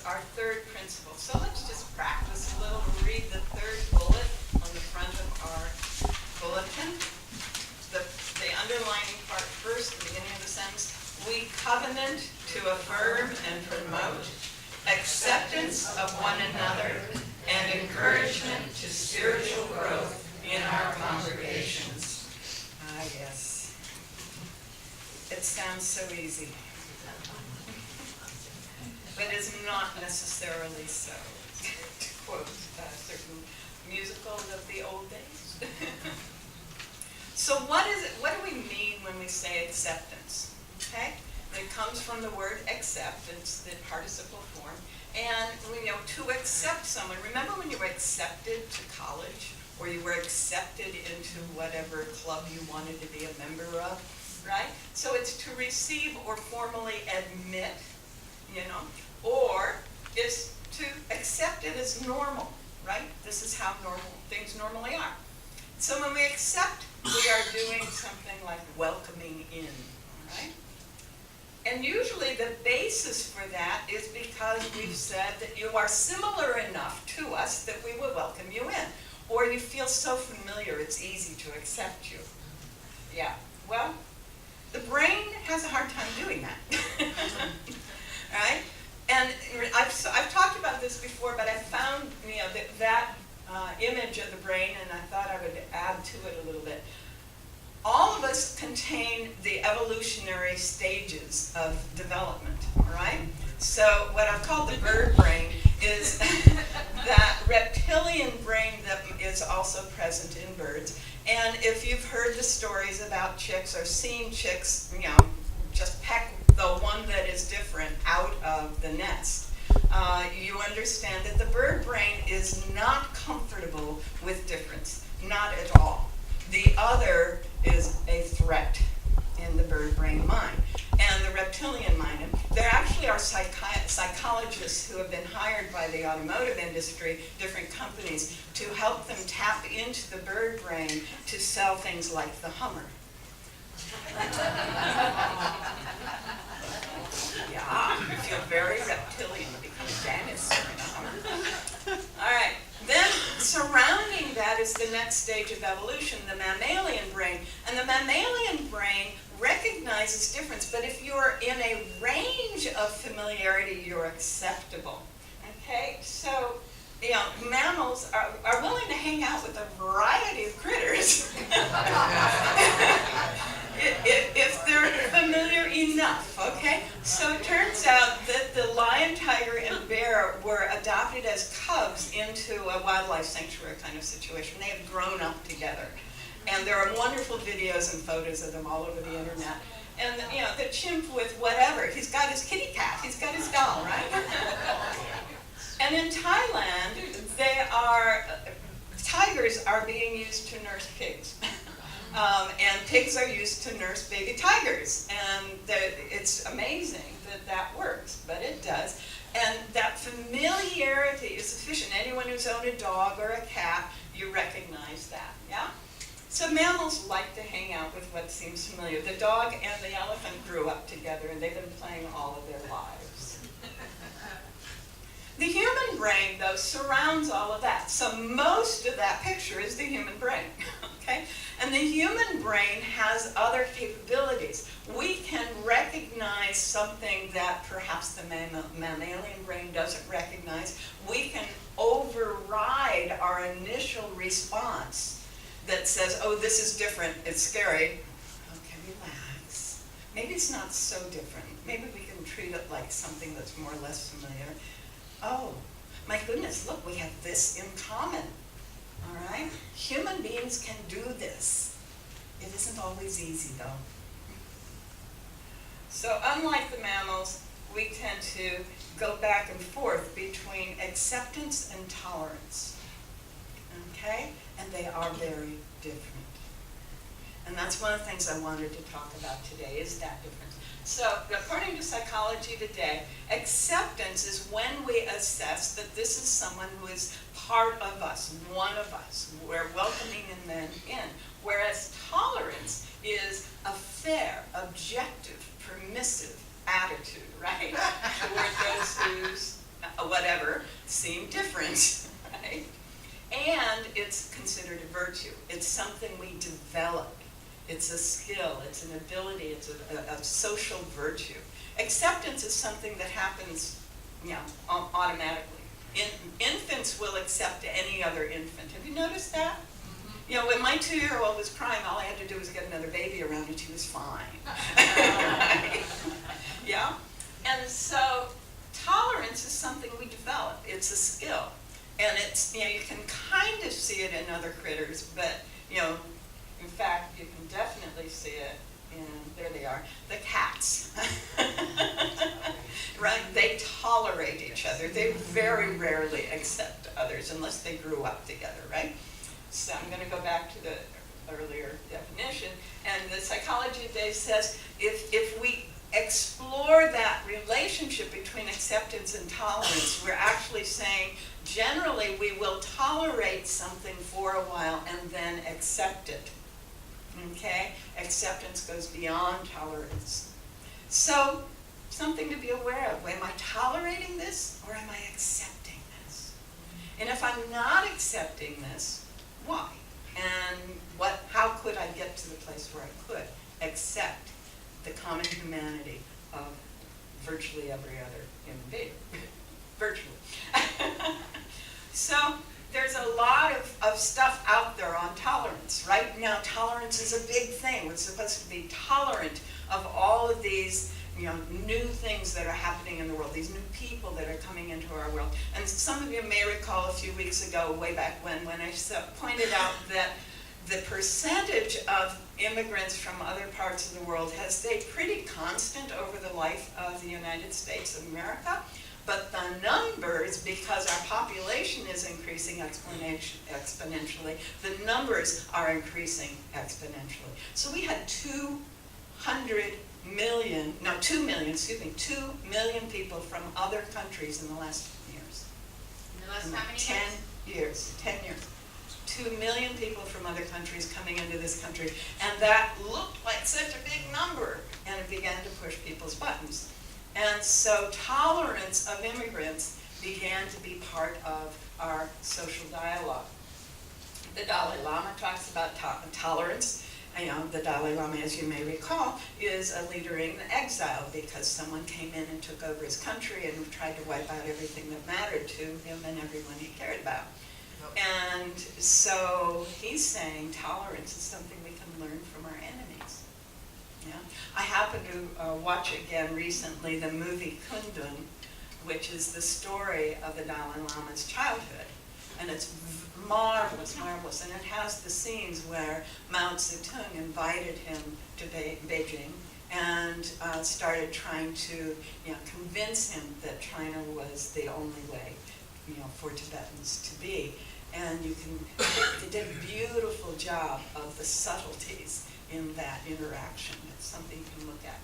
our third principle. So let's just practice a little. Read the third bullet on the front of our bulletin. The underlining part first, the beginning of the sentence. We covenant to affirm and promote acceptance of one another and encouragement to spiritual growth in our congregations. Ah, yes. It sounds so easy, but is not necessarily so, to quote certain musicals of the old days. So what is it? What do we mean when we say acceptance? Okay, it comes from the word accept. It's the participle form, and to accept someone. Remember when you were accepted to college, or you were accepted into whatever club you wanted to be a member of, right? So it's to receive or formally admit, or is to accept it as normal, right? This is how things normally are. So when we accept, we are doing something like welcoming in, all right? And usually the basis for that is because we've said that you are similar enough to us that we will welcome you in. Or you feel so familiar it's easy to accept you. Yeah, well, the brain has a hard time doing that. Right? And I've talked about this before, but I found that image of the brain, and I thought I would add to it a little bit. All of us contain the evolutionary stages of development, all right? So what I've called the bird brain is that reptilian brain that is also present in birds. And if you've heard the stories about chicks or seen chicks, just peck the one that is different out of the nest, you understand that the bird brain is not comfortable with difference, not at all. The other is a threat in the bird brain mind. And the reptilian mind, there actually are psychologists who have been hired by the automotive industry, different companies, to help them tap into the bird brain to sell things like the Hummer. Yeah, you feel very reptilian, you become a dinosaur in a Hummer. All right. Then surrounding that is the next stage of evolution, the mammalian brain. And the mammalian brain recognizes difference, but if you're in a range of familiarity, you're acceptable. Okay, so mammals are willing to hang out with a variety of critters if they're familiar enough, okay? So it turns out that the lion, tiger, and bear were adopted as cubs into a wildlife sanctuary kind of situation. They have grown up together. And there are wonderful videos and photos of them all over the internet. And the chimp with whatever, he's got his kitty cat, he's got his doll, right? And in Thailand, tigers are being used to nurse pigs. And pigs are used to nurse baby tigers. And it's amazing that works, but it does. And that familiarity is sufficient. Anyone who's owned a dog or a cat, you recognize that, yeah? So mammals like to hang out with what seems familiar. The dog and the elephant grew up together, and they've been playing all of their lives. The human brain, though, surrounds all of that. So most of that picture is the human brain, okay? And the human brain has other capabilities. We can recognize something that perhaps the mammalian brain doesn't recognize. We can override our initial response that says, oh, this is different, it's scary. Okay, relax. Maybe it's not so different. Maybe we can treat it like something that's more or less familiar. Oh, my goodness, look, we have this in common, all right? Human beings can do this. It isn't always easy, though. So unlike the mammals, we tend to go back and forth between acceptance and tolerance, okay? And they are very different. And that's one of the things I wanted to talk about today, is that difference. So, according to Psychology Today, acceptance is when we assess that this is someone who is part of us, one of us. We're welcoming them in. Whereas tolerance is a fair, objective, permissive attitude, right? Toward those whose seem different, right? And it's considered a virtue. It's something we develop. It's a skill, it's an ability, it's a social virtue. Acceptance is something that happens, automatically. Infants will accept any other infant. Have you noticed that? When my 2-year-old was crying, all I had to do was get another baby around and she was fine. Yeah? And so tolerance is something we develop. It's a skill. And it's, you can kind of see it in other critters, but, in fact, you can definitely see it in, there they are, the cats. Right? They tolerate each other. They very rarely accept others unless they grew up together, right? So I'm going to go back to the earlier definition. And the Psychology of Day says if we explore that relationship between acceptance and tolerance, we're actually saying generally we will tolerate something for a while and then accept it. Okay? Acceptance goes beyond tolerance. So, something to be aware of. Am I tolerating this or am I accepting this? And if I'm not accepting this, why? And how could I get to the place where I could accept the common humanity of virtually every other human being? Virtually. So, there's a lot of stuff out there on tolerance. Right now, tolerance is a big thing. We're supposed to be tolerant of all of these, new things that are happening in the world, these new people that are coming into our world. And some of you may recall a few weeks ago, way back when I pointed out that the percentage of immigrants from other parts of the world has stayed pretty constant over the life of the United States of America. But the numbers, because our population is increasing exponentially, the numbers are increasing exponentially. So we had 2 million people from other countries in the last 10 years. In the last how many years? 10 years. 2 million people from other countries coming into this country. And that looked like such a big number. And it began to push people's buttons. And so tolerance of immigrants began to be part of our social dialogue. The Dalai Lama talks about tolerance. The Dalai Lama, as you may recall, is a leader in exile because someone came in and took over his country and tried to wipe out everything that mattered to him and everyone he cared about. And so he's saying tolerance is something we can learn from our enemies. Yeah. I happened to watch again recently the movie Kundun, which is the story of the Dalai Lama's childhood. And it's marvelous, marvelous. And it has the scenes where Mao Zedong invited him to Beijing and started trying to convince him that China was the only way for Tibetans to be. And they did a beautiful job of the subtleties in that interaction. It's something you can look at.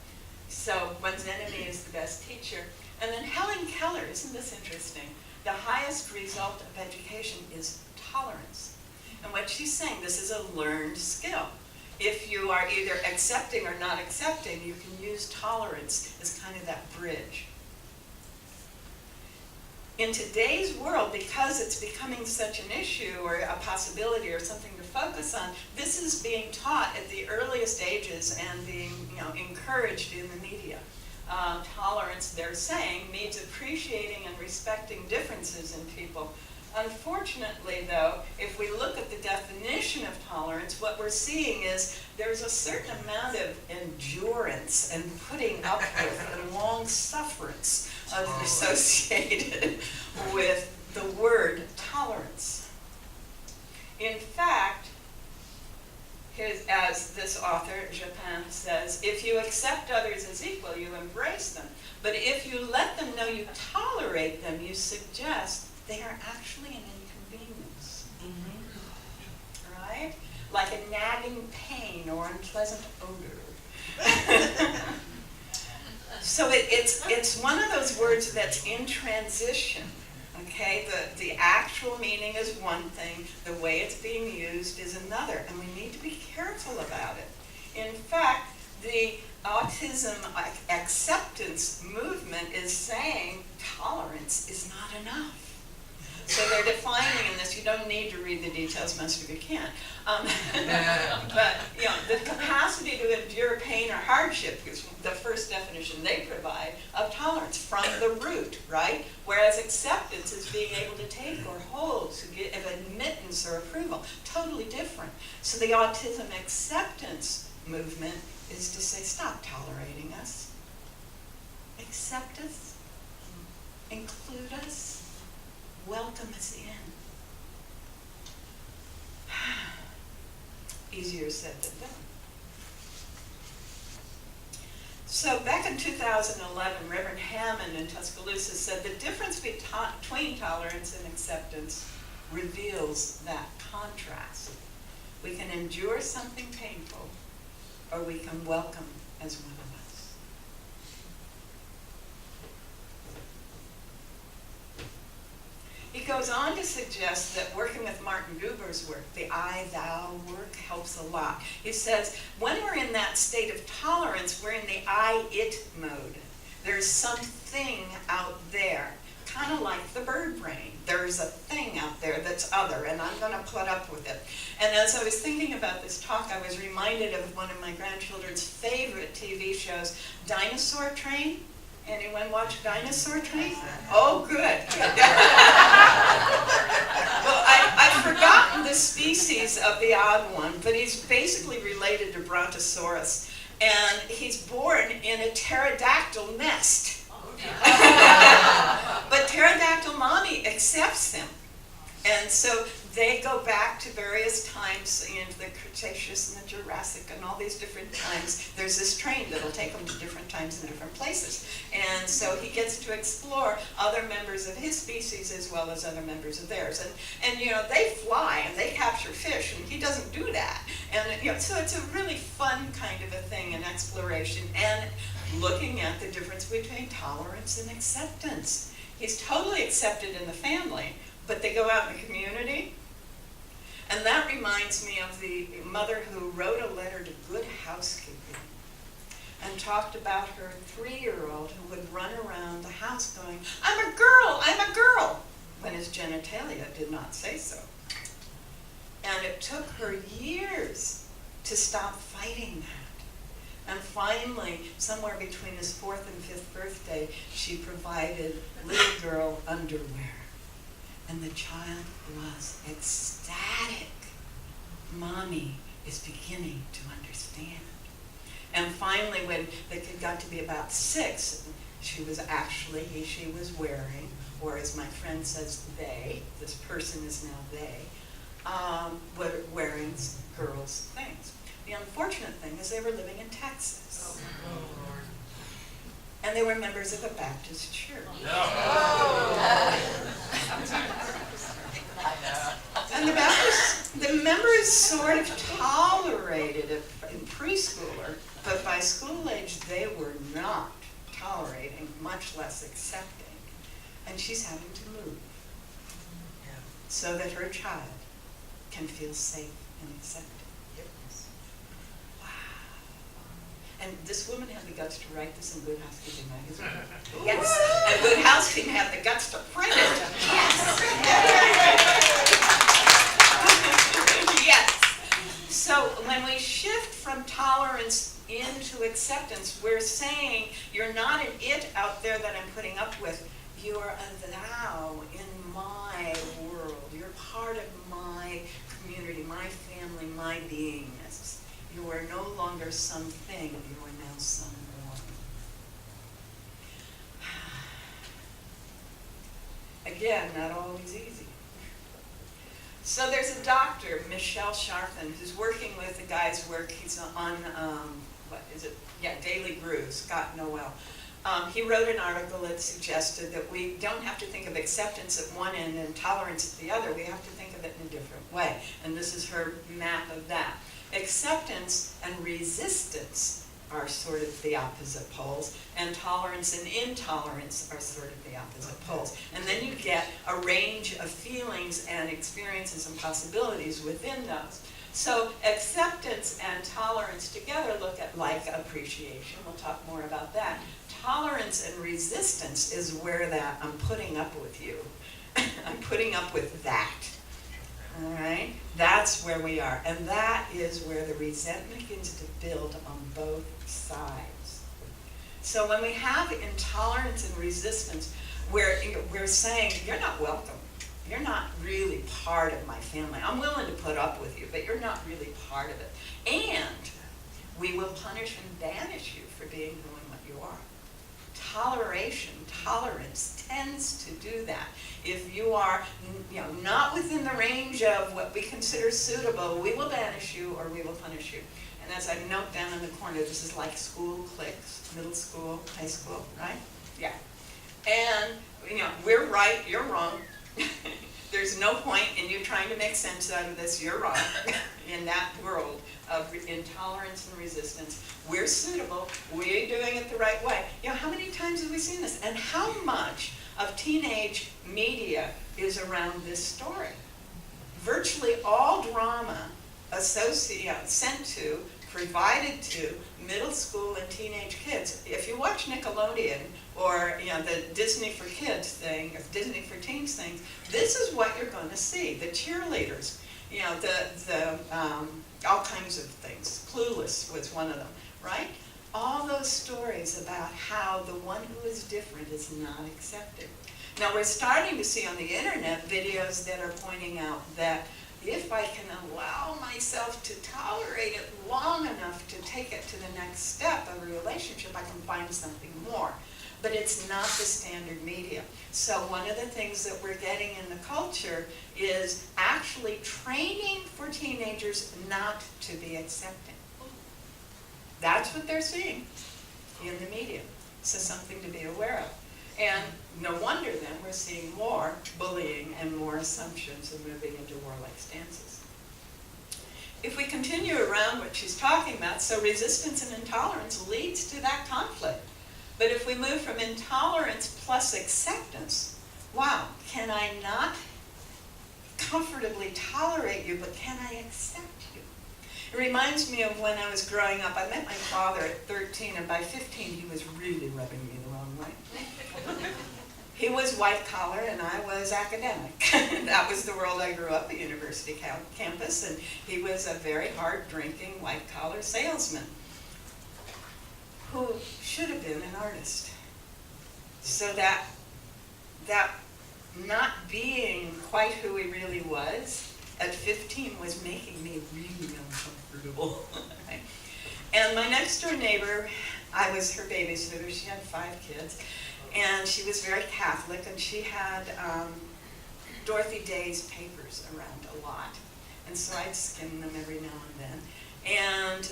So one's enemy is the best teacher. And then Helen Keller, isn't this interesting? The highest result of education is tolerance. And what she's saying, this is a learned skill. If you are either accepting or not accepting, you can use tolerance as kind of that bridge. In today's world, because it's becoming such an issue or a possibility or something to focus on, this is being taught at the earliest ages and being encouraged in the media. Tolerance, they're saying, means appreciating and respecting differences in people. Unfortunately, though, if we look at the definition of tolerance, what we're seeing is there's a certain amount of endurance and putting up with and long sufferance associated with the word tolerance. In fact, as this author, Japan, says, if you accept others as equal, you embrace them. But if you let them know you tolerate them, you suggest they are actually an inconvenience. Mm-hmm. Right? Like a nagging pain or unpleasant odor. So it's one of those words that's in transition. Okay, the actual meaning is one thing, the way it's being used is another, and we need to be careful about it. In fact, the autism acceptance movement is saying tolerance is not enough. So they're defining in this, you don't need to read the details, most of you can. But, you know, the capacity to endure pain or hardship is the first definition they provide of tolerance from the root, right? Whereas acceptance is being able to take or hold, to give admittance or approval. Totally different. So the autism acceptance movement is to say, stop tolerating us. Accept us. Include us. Welcome us in. Easier said than done. So back in 2011, Reverend Hammond in Tuscaloosa said the difference between tolerance and acceptance reveals that contrast. We can endure something painful, or we can welcome as one of us. He goes on to suggest that working with Martin Buber's work, the I-thou work, helps a lot. He says, when we're in that state of tolerance, we're in the I-it mode. There's something out there, kind of like the bird brain. There's a thing out there that's other, and I'm going to put up with it. And as I was thinking about this talk, I was reminded of one of my grandchildren's favorite TV shows, Dinosaur Train. Anyone watch Dinosaur Train? Oh, good. Well, I've forgotten the species of the odd one, but he's basically related to Brontosaurus. And he's born in a pterodactyl nest. But pterodactyl mommy accepts him. And so they go back to various times in the Cretaceous and the Jurassic and all these different times. There's this train that'll take them to different times and different places. And so he gets to explore other members of his species as well as other members of theirs. And you know, they fly and they capture fish, and he doesn't do that. And you know, so it's a really fun kind of a thing, an exploration, and looking at the difference between tolerance and acceptance. He's totally accepted in the family, but they go out in the community. And that reminds me of the mother who wrote a letter to Good Housekeeping and talked about her 3-year-old who would run around the house going, I'm a girl, when his genitalia did not say so. And it took her years to stop fighting that. And finally, somewhere between his 4th and 5th birthday, she provided little girl underwear. And the child was ecstatic. Mommy is beginning to understand. And finally, when the kid got to be about 6, she was wearing, or as my friend says, they, this person is now they, wearing girls' things. The unfortunate thing is they were living in Texas. And they were members of a Baptist church. And the members sort of tolerated it in preschooler, but by school age they were not tolerating, much less accepting. And she's having to move so that her child can feel safe and accepted. And this woman had the guts to write this in Good Housekeeping magazine. Yes. And Good Housekeeping had the guts to print it. Yes. Yes. So when we shift from tolerance into acceptance, we're saying you're not an it out there that I'm putting up with. You're a thou in my world. You're part of my community, my family, my beingness. You are no longer something, you are now someone. Again, not always easy. So there's a doctor, Michelle Sharfin, who's working with the guy's work. He's on, Daily Brew, Scott Noel. He wrote an article that suggested that we don't have to think of acceptance at one end and tolerance at the other. We have to think of it in a different way. And this is her map of that. Acceptance and resistance are sort of the opposite poles, and tolerance and intolerance are sort of the opposite poles. And then you get a range of feelings and experiences and possibilities within those. So acceptance and tolerance together look at like appreciation. We'll talk more about that. Tolerance and resistance is where that I'm putting up with you. I'm putting up with that. All right? That's where we are. And that is where the resentment begins to build on both sides. So when we have intolerance and resistance, we're saying, you're not welcome. You're not really part of my family. I'm willing to put up with you, but you're not really part of it. And we will punish and banish you for being who and what you are. Tolerance tends to do that. If you are, not within the range of what we consider suitable, we will banish you or we will punish you. And as I note down in the corner, this is like school cliques, middle school, high school, right? Yeah. And, we're right, you're wrong. There's no point in you trying to make sense out of this. You're wrong. In that world of intolerance and resistance, we're suitable. We're doing it the right way. How many times have we seen this? And how much of teenage media is around this story? Virtually all drama sent to, provided to middle school and teenage kids. If you watch Nickelodeon or the Disney for Kids thing, or Disney for Teens thing, this is what you're going to see. The cheerleaders, all kinds of things. Clueless was one of them, right? All those stories about how the one who is different is not accepted. Now we're starting to see on the internet videos that are pointing out that if I can allow myself to tolerate it long enough to take it to the next step of a relationship, I can find something more. But it's not the standard media. So one of the things that we're getting in the culture is actually training for teenagers not to be accepting. That's what they're seeing in the media. So something to be aware of. And no wonder then we're seeing more bullying and more assumptions and moving into warlike stances. If we continue around what she's talking about, so resistance and intolerance leads to that conflict. But if we move from intolerance plus acceptance, wow, can I not comfortably tolerate you, but can I accept you? It reminds me of when I was growing up. I met my father at 13, and by 15 he was really rubbing me the wrong way. He was white collar and I was academic. That was the world I grew up, a university campus, and he was a very hard drinking white collar salesman who should have been an artist. So that not being quite who he really was at 15 was making me really uncomfortable. Right? And my next door neighbor, I was her babysitter, she had 5 kids, and she was very Catholic, and she had Dorothy Day's papers around a lot. And so I'd skim them every now and then. And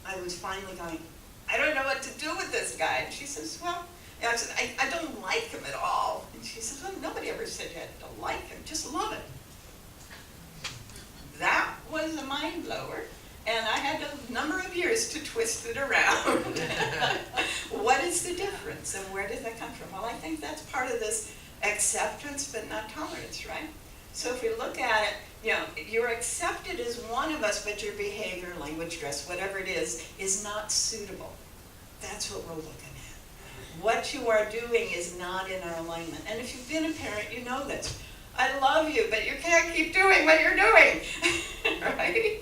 I was finally going, I don't know what to do with this guy. And she says, well, I said, I don't like him at all. And she says, well, nobody ever said you had to like him, just love him. That was a mind blower, and I had a number of years to twist it around. What is the difference, and where does that come from? Well, I think that's part of this acceptance, but not tolerance, right? So if we look at it, you're accepted as one of us, but your behavior, language, dress, whatever it is not suitable. That's what we're looking at. What you are doing is not in our alignment. And if you've been a parent, you know this. I love you, but you can't keep doing what you're doing, right?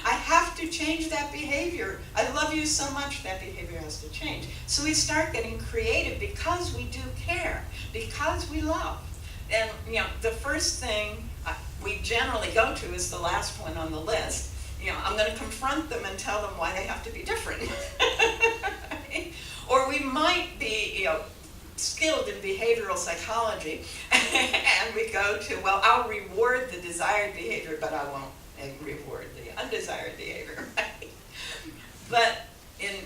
I have to change that behavior. I love you so much, that behavior has to change. So we start getting creative because we do care, because we love. And the first thing we generally go to is the last one on the list. I'm going to confront them and tell them why they have to be different. Right? Or we might be, skilled in behavioral psychology, and we go to, well, I'll reward the desired behavior, but I won't reward the undesired behavior, right? But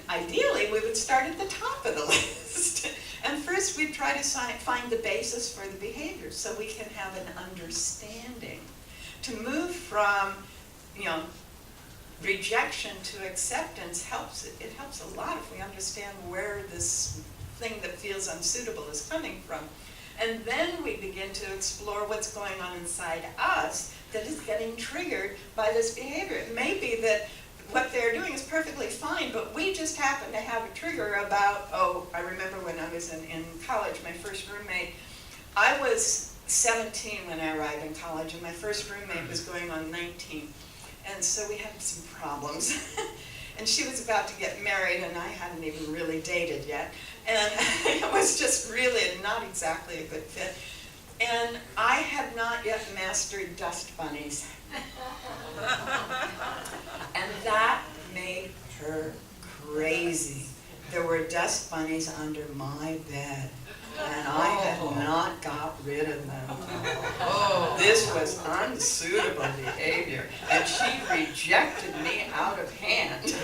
ideally, we would start at the top of the list. And first, we'd try to find the basis for the behavior so we can have an understanding. To move from, rejection to acceptance helps. It helps a lot if we understand where this thing that feels unsuitable is coming from. And then we begin to explore what's going on inside us that is getting triggered by this behavior. It may be that what they're doing is perfectly fine, but we just happen to have a trigger about, I remember when I was in college, my first roommate I was 17 when I arrived in college, and my first roommate was going on 19. And so we had some problems. And she was about to get married, and I hadn't even really dated yet. And it was just really not exactly a good fit. And I had not yet mastered dust bunnies. And that made her crazy. There were dust bunnies under my bed, and I had not got rid of them. This was unsuitable behavior, and she rejected me out of hand.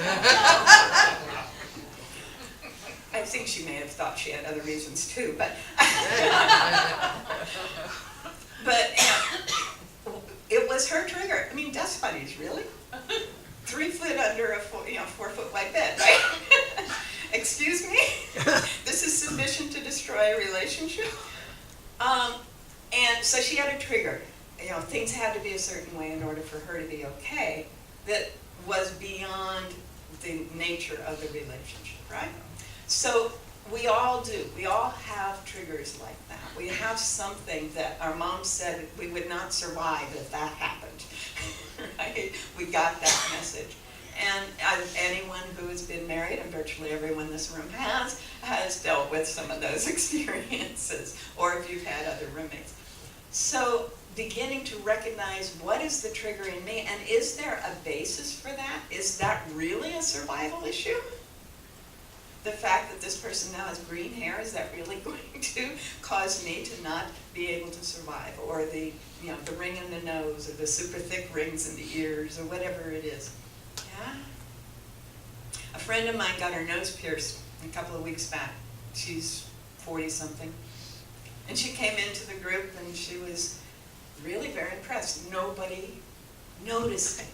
I think she may have thought she had other reasons too, but it was her trigger. I mean, dust bunnies, really? 3 foot under a 4 foot wide bed, right? Excuse me? This is sufficient to destroy a relationship? And so she had a trigger. Things had to be a certain way in order for her to be okay that was beyond the nature of the relationship, right? So we all do. We all have triggers like that. We have something that our mom said we would not survive if that happened, right? We got that message. And anyone who has been married, and virtually everyone in this room has dealt with some of those experiences, or if you've had other roommates. So beginning to recognize what is the trigger in me, and is there a basis for that? Is that really a survival issue? The fact that this person now has green hair, is that really going to cause me to not be able to survive? Or the ring in the nose, or the super thick rings in the ears, or whatever it is. Yeah? A friend of mine got her nose pierced a couple of weeks back. She's 40-something. And she came into the group and she was really very impressed. Nobody noticed it.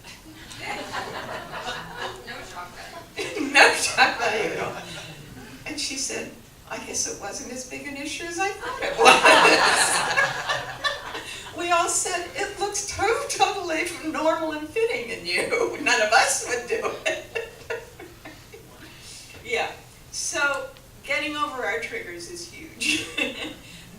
No chocolate. No chocolate at all. And she said, I guess it wasn't as big an issue as I thought it was. We all said, it looks totally normal and fitting in you. None of us would do it. Yeah, so getting over our triggers is huge.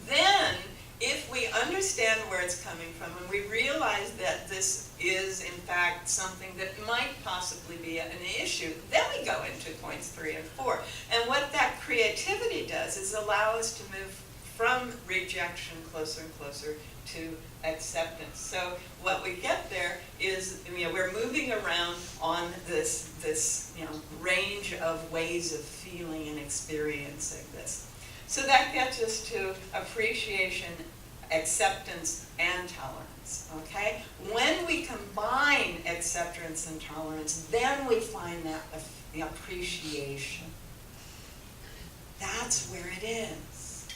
Then, if we understand where it's coming from, and we realize that this is, in fact, something that might possibly be an issue, then we go into points 3 and 4. And what that creativity does is allow us to move from rejection closer and closer to acceptance. So what we get there is, we're moving around on this range of ways of feeling and experiencing this. So that gets us to appreciation, acceptance, and tolerance, okay? When we combine acceptance and tolerance, then we find that the appreciation. That's where it is.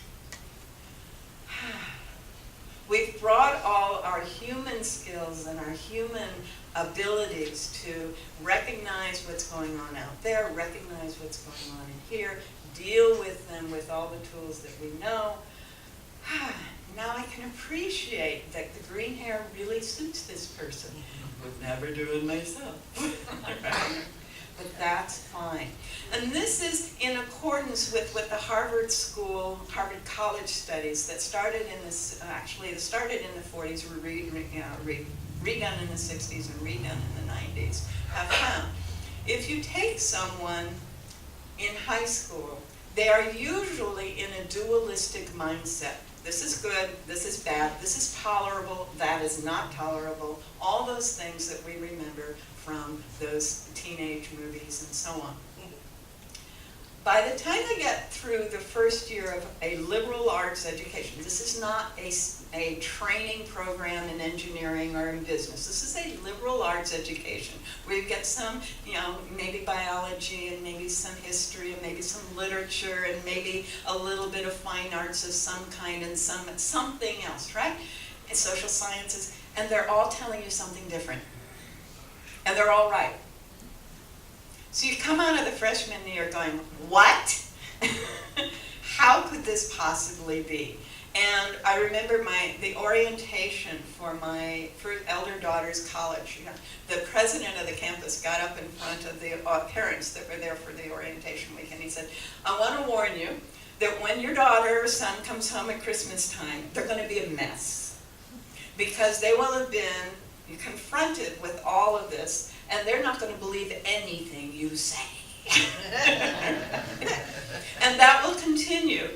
We've brought all our human skills and our human abilities to recognize what's going on out there, recognize what's going on in here, deal with them with all the tools that we know. Now I can appreciate that the green hair really suits this person. Would never do it myself. But that's fine. And this is in accordance with what the Harvard College studies that started in this, actually it started in the 40s, were redone in the 60s and redone in the 90s, have found. If you take someone in high school, they are usually in a dualistic mindset. This is good, this is bad, this is tolerable, that is not tolerable. All those things that we remember from those teenage movies and so on. By the time they get through the first year of a liberal arts education, this is not a training program in engineering or in business. This is a liberal arts education where you get some, maybe biology and maybe some history and maybe some literature and maybe a little bit of fine arts of some kind and something else, right? And social sciences, and they're all telling you something different. And they're all right. So you come out of the freshman year going, what? How could this possibly be? And I remember the orientation for my elder daughter's college. The president of the campus got up in front of the parents that were there for the orientation week, and he said, I want to warn you that when your daughter or son comes home at Christmas time, they're going to be a mess. Because they will have been confronted with all of this, and they're not going to believe anything you say. And that will continue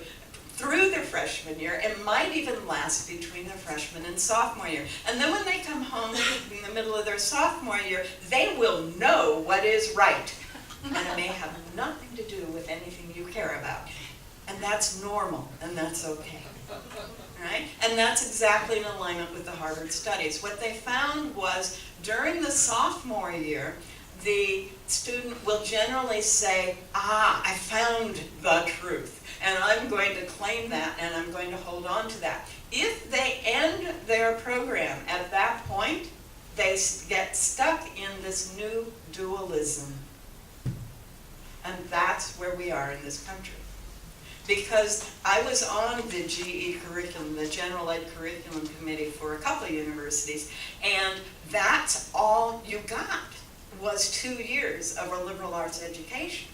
through their freshman year. It might even last between their freshman and sophomore year. And then when they come home in the middle of their sophomore year, they will know what is right. And it may have nothing to do with anything you care about. And that's normal, and that's okay. Right? And that's exactly in alignment with the Harvard studies. What they found was during the sophomore year, the student will generally say, I found the truth, and I'm going to claim that, and I'm going to hold on to that. If they end their program at that point, they get stuck in this new dualism. And that's where we are in this country. Because I was on the GE curriculum, the General Ed Curriculum Committee for a couple of universities, and that's all you got was 2 years of a liberal arts education.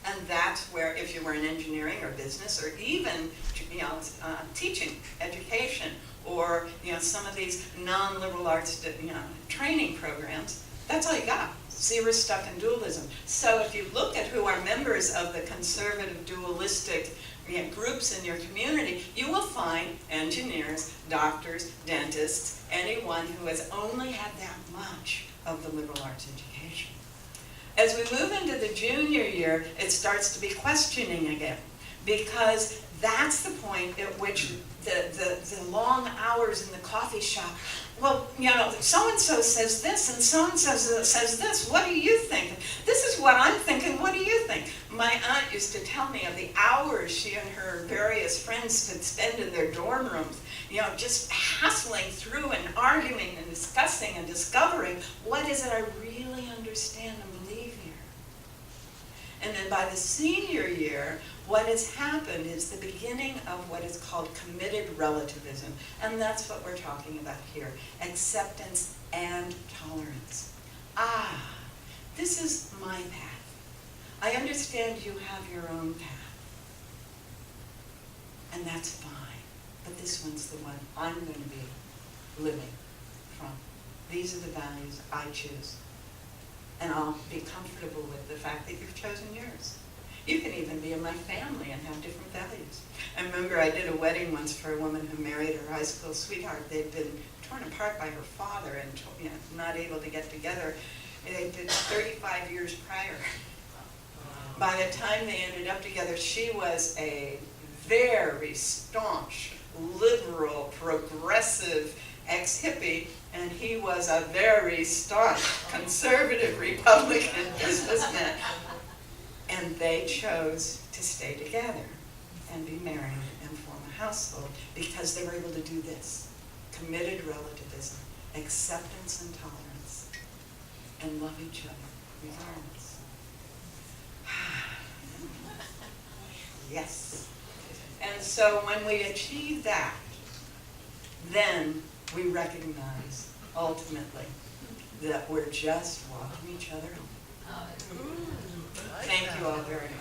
And that's where, if you were in engineering or business or even teaching, education, or some of these non-liberal arts training programs, that's all you got. So you were stuck in dualism. So if you look at who are members of the conservative dualistic groups in your community, you will find engineers, doctors, dentists, anyone who has only had that much of the liberal arts education. As we move into the junior year, it starts to be questioning again, because that's the point at which the long hours in the coffee shop, well, so-and-so says this, and so-and-so says this. What do you think? This is what I'm thinking. What do you think? My aunt used to tell me of the hours she and her various friends could spend in their dorm rooms, just hassling through and arguing and discussing and discovering what is it I really understand and believe here. And then by the senior year, what has happened is the beginning of what is called committed relativism. And that's what we're talking about here. Acceptance and tolerance. This is my path. I understand you have your own path. And that's fine. But this one's the one I'm going to be living from. These are the values I choose. And I'll be comfortable with the fact that you've chosen yours. You can even be in my family and have different values. I remember I did a wedding once for a woman who married her high school sweetheart. They'd been torn apart by her father and not able to get together. They'd been 35 years prior. By the time they ended up together, she was a very staunch, liberal, progressive ex-hippie, and he was a very staunch, conservative Republican businessman. And they chose to stay together and be married and form a household because they were able to do this. Committed relativism, acceptance and tolerance, and love each other regardless. Yes. And so when we achieve that, then we recognize ultimately that we're just walking each other home. Thank you all very much.